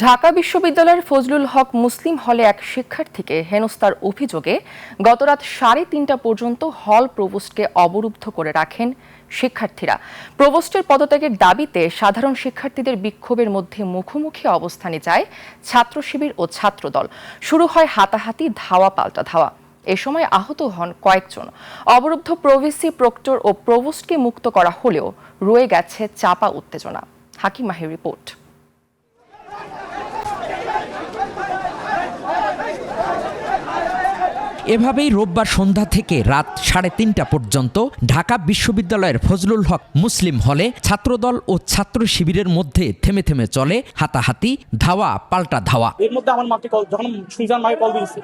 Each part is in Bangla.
ঢাকা বিশ্ববিদ্যালয়ের ফজলুল হক মুসলিম হলে এক শিক্ষার্থীকে হেনস্থার অভিযোগে গতরাত 3:30টা পর্যন্ত হল প্রভোস্টকে অবরুদ্ধ করে রাখেন শিক্ষার্থীরা। প্রভোস্টের পদত্যাগের দাবিতে সাধারণ শিক্ষার্থীদের বিক্ষোভের মধ্যে মুখোমুখি অবস্থানে যায় ছাত্র শিবির ও ছাত্রদল। শুরু হয় হাতাহাতি, ধাওয়া পাল্টা ধাওয়া। এ সময় আহত হন কয়েকজন। অবরুদ্ধ প্রভিসি, প্রক্টর ও প্রভোস্টকে মুক্ত করা হলেও রয়ে গেছে চাপা উত্তেজনা। হাকিম মাহির রিপোর্ট। এভাবেই রোববার সন্ধ্যা থেকে রাত 3:30টা পর্যন্ত ঢাকা বিশ্ববিদ্যালয়ের ফজলুল হক মুসলিম হলে ছাত্রদল ও ছাত্র শিবিরের মধ্যে থেমে থেমে চলে হাতাহাতি, ধাওয়া পাল্টা ধাওয়া। এর মধ্যে আমার মাকে যখন সুইজান মাকে কল দিয়েছে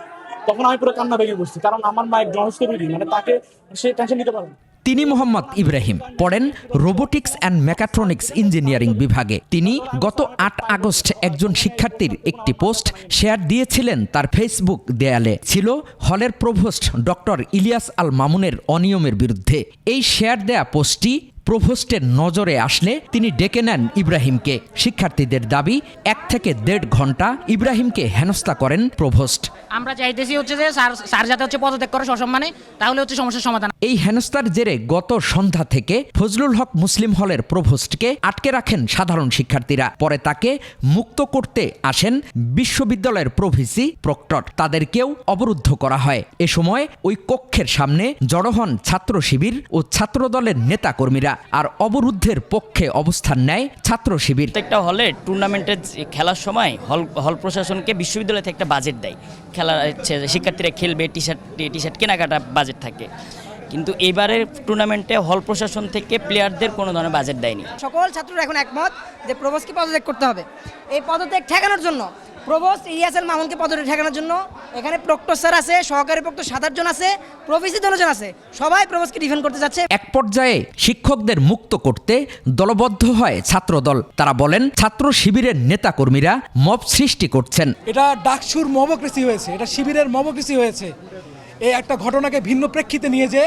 তখন আমি পুরো কান্না ভেঙে বসছি, কারণ আমার মা একজন অসুস্থ, মানে তাকে সে টেনশন নিতে পারে না। তিনি মোহাম্মদ ইব্রাহিম, পড়েন রোবোটিক্স অ্যান্ড মেকাট্রনিক্স ইঞ্জিনিয়ারিং বিভাগে। তিনি গত 8 আগস্ট একজন শিক্ষার্থীর একটি পোস্ট শেয়ার দিয়েছিলেন তার ফেসবুক দেয়ালে। ছিল হলের প্রভোস্ট ডক্টর ইলিয়াস আল মামুনের অনিয়মের বিরুদ্ধে। এই শেয়ার দেয়া পোস্টটি প্রভোস্টের নজরে আসলে তিনি ডেকে নেন ইব্রাহিমকে। শিক্ষার্থীদের দাবি 1 থেকে 1.5 ঘন্টা ইব্রাহিমকে হেনস্থা করেন প্রভোস্ট। আমরা চাইতেছি হচ্ছে যে স্যার যাতে হচ্ছে পদত্যাগ করে সসম্মানে, তাহলে হচ্ছে সমস্যার সমাধান। এই হেনস্থার জেরে গত সন্ধ্যা থেকে ফজলুল হক মুসলিম হলের প্রভোস্টকে আটকে রাখেন সাধারণ শিক্ষার্থীরা। পরে তাকে মুক্ত করতে আসেন বিশ্ববিদ্যালয়ের প্রভিসি, প্রক্টর। তাদেরকেও অবরুদ্ধ করা হয়। এ সময় ওই কক্ষের সামনে জড়ো হন ছাত্র শিবির ও ছাত্রদলের নেতাকর্মীরা। আর অবরুদ্ধের পক্ষে অবস্থান নেয় ছাত্র শিবির। প্রত্যেকটা হলে টুর্নামেন্টের খেলার সময় হল প্রশাসনকে বিশ্ববিদ্যালয় থেকে একটা বাজেট দেয়। খেলা শিক্ষার্থীরা খেলবে, টি শার্ট কেনাকাটা বাজেট থাকে, কিন্তু এবারের টুর্নামেন্টে হল প্রশাসন থেকে প্লেয়ারদের কোনো ধরনের বাজেট দেয়নি। সকল ছাত্ররা এখন একমত যে প্রভোস্টকে পদত্যাগ করতে হবে। এই পদত্যাগ ঠেকানোর জন্য প্রভোস্ট ইলিয়াস আল মামুনকে পদত্যাগ ঠেকানোর জন্য এখানে প্রক্টর স্যার আছে, সহকারী প্রক্টর 7-8 জন আছে, প্রভিসি 2 জন আছে, সবাই প্রভোস্টকে ডিফেন্ড করতে যাচ্ছে। এক পর্যায়ে শিক্ষকদের মুক্ত করতে দলবদ্ধ হয় ছাত্রদল। তারা বলেন ছাত্র শিবিরের নেতাকর্মীরা মব সৃষ্টি করছেন। এটা ডাকসুর মবক্রেসি হয়েছে, এটা শিবিরের মবক্রেসি হয়েছে। এই একটা ঘটনাকে ভিন্ন প্রেক্ষিতে নিয়ে যে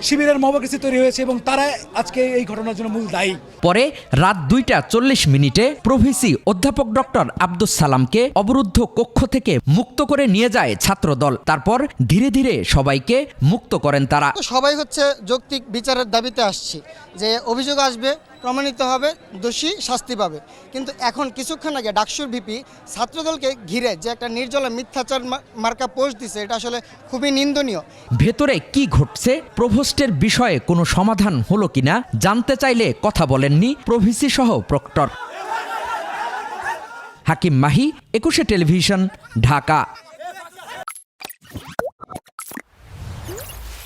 শিবিরের মবক্রেসি তৈরি হয়েছে এবং তারা আজকে এই ঘটনার জন্য মূল দায়ী। পরে রাত 2:40 প্রভিসি অধ্যাপক ডক্টর আব্দুস সালামকে অবরুদ্ধ কক্ষ থেকে মুক্ত করে নিয়ে যায় ছাত্রদল। তারপর ধীরে ধীরে সবাইকে মুক্ত করেন তারা। সবাই হচ্ছে যৌক্তিক বিচারের দাবিতে আসছি যে অভিযোগ আসবে, প্রমাণিত হবে, দোষী শাস্তি পাবে। কিন্তু এখন কিছুক্ষণ আগে ডাকসুর ভিপি ছাত্রদলকে ঘিরে যে একটা নির্জলা মিথ্যাচার মার্কা পোস্ট দিছে, এটা আসলে খুবই নিন্দনীয়। ভেতরে কি ঘটছে, প্রভোস্টের বিষয়ে কোনো সমাধান হলো কিনা জানতে চাইলে কথা বলেননি প্রভিসি সহ প্রক্টর। হাকিম মাহি, 21 টেলিভিশন, ঢাকা।